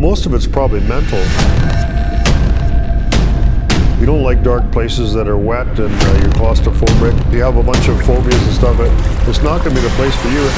Most of it's probably mental. You don't like dark places that are wet and you're claustrophobic. You have a bunch of phobias and stuff. It's not going to be the place for you.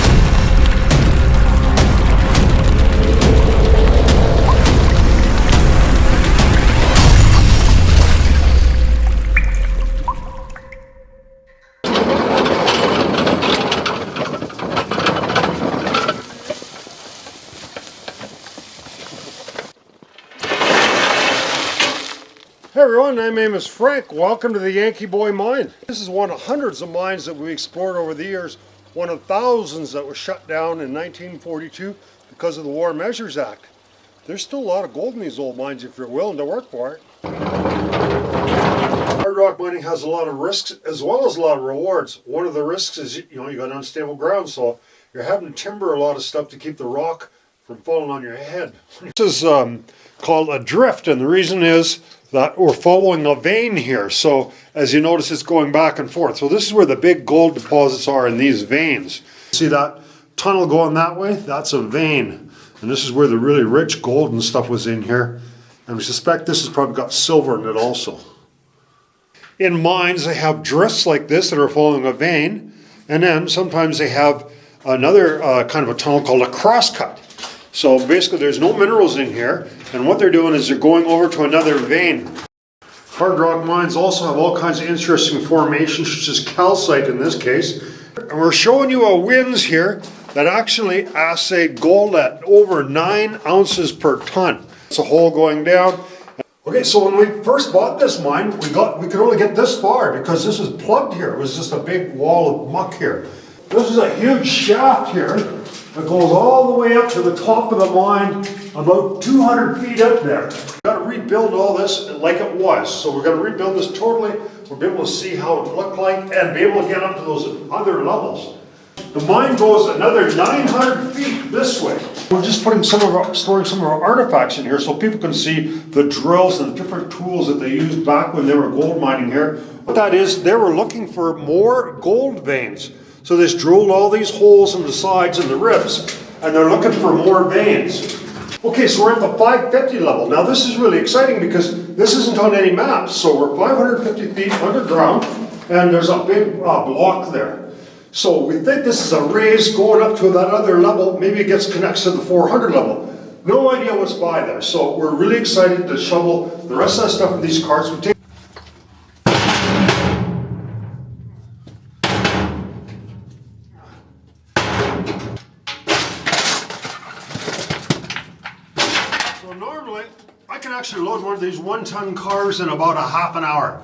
Hey everyone, my name is Frank. Welcome to the Yankee Boy Mine. This is one of hundreds of mines that we explored over the years. One of thousands that was shut down in 1942 because of the War Measures Act. There's still a lot of gold in these old mines if you're willing to work for it. Hard rock mining has a lot of risks as well as a lot of rewards. One of the risks is you got unstable ground, so you're having to timber a lot of stuff to keep the rock from falling on your head. This is called a drift, and the reason is that we're following a vein here. So as you notice, it's going back and forth. So this is where the big gold deposits are in these veins. See that tunnel going that way? That's a vein. And this is where the really rich gold and stuff was in here. And we suspect this has probably got silver in it also. In mines, they have drifts like this that are following a vein. And then sometimes they have another kind of a tunnel called a crosscut. So basically there's no minerals in here, and what they're doing is they're going over to another vein. Hard rock mines also have all kinds of interesting formations, such as calcite in this case. And we're showing you a winze here that actually assayed gold at over 9 ounces per ton. It's a hole going down. Okay, so when we first bought this mine, we could only get this far because this was plugged here. It was just a big wall of muck here. This is a huge shaft here that goes all the way up to the top of the mine, about 200 feet up there. We've got to rebuild all this like it was. So we're going to rebuild this totally. We'll be able to see how it looked like and be able to get up to those other levels. The mine goes another 900 feet this way. We're just storing some of our artifacts in here so people can see the drills and the different tools that they used back when they were gold mining here. What that is, they were looking for more gold veins. So they drilled all these holes in the sides and the ribs, and they're looking for more veins. Okay, so we're at the 550 level. Now this is really exciting because this isn't on any maps. So we're 550 feet underground, and there's a big block there. So we think this is a raise going up to that other level. Maybe it gets connected to the 400 level. No idea what's by there. So we're really excited to shovel the rest of that stuff in these carts. So normally, I can actually load one of these 1-ton cars in about a half an hour.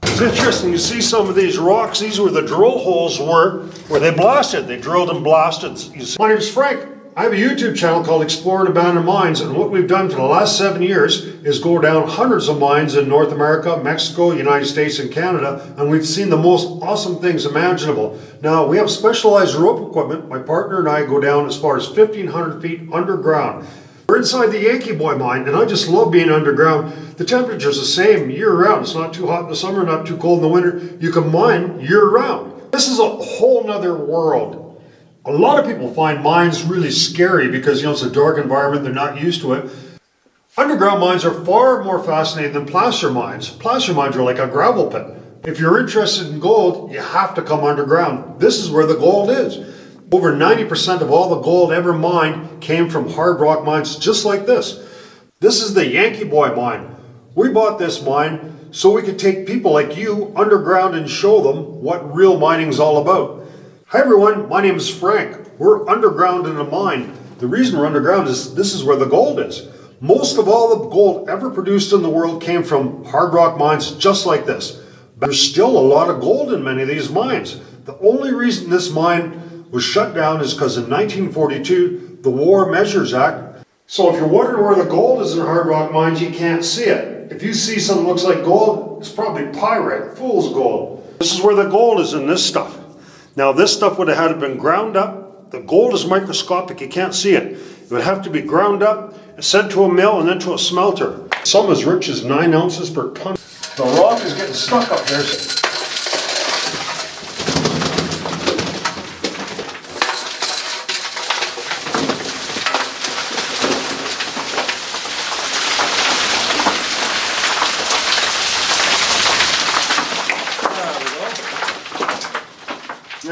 It's interesting, you see some of these rocks, these were the drill holes where they blasted. They drilled and blasted. My name is Frank. I have a YouTube channel called Exploring+Abandoned Mines, and what we've done for the last 7 years is go down hundreds of mines in North America, Mexico, United States, and Canada, and we've seen the most awesome things imaginable. Now, we have specialized rope equipment. My partner and I go down as far as 1,500 feet underground. We're inside the Yankee Boy Mine, and I just love being underground. The temperature's the same year-round. It's not too hot in the summer, not too cold in the winter. You can mine year-round. This is a whole nother world. A lot of people find mines really scary because, it's a dark environment, they're not used to it. Underground mines are far more fascinating than placer mines. Placer mines are like a gravel pit. If you're interested in gold, you have to come underground. This is where the gold is. Over 90% of all the gold ever mined came from hard rock mines just like this. This is the Yankee Boy Mine. We bought this mine so we could take people like you underground and show them what real mining is all about. Hi everyone, my name is Frank. We're underground in a mine. The reason we're underground is this is where the gold is. Most of all the gold ever produced in the world came from hard rock mines just like this. But there's still a lot of gold in many of these mines. The only reason this mine was shut down is because in 1942, the War Measures Act. So if you're wondering where the gold is in hard rock mines, you can't see it. If you see something that looks like gold, it's probably pyrite, fool's gold. This is where the gold is in this stuff. Now this stuff would have had to been ground up. The gold is microscopic, you can't see it. It would have to be ground up, sent to a mill, and then to a smelter. Some as rich as 9 ounces per ton. The rock is getting stuck up there.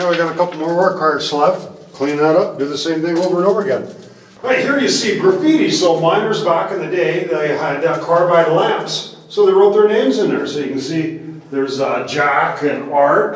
Now we got a couple more work cards left. Clean that up, do the same thing over and over again. Right here you see graffiti. So miners back in the day, they had carbide lamps. So they wrote their names in there. So you can see there's Jack and Art.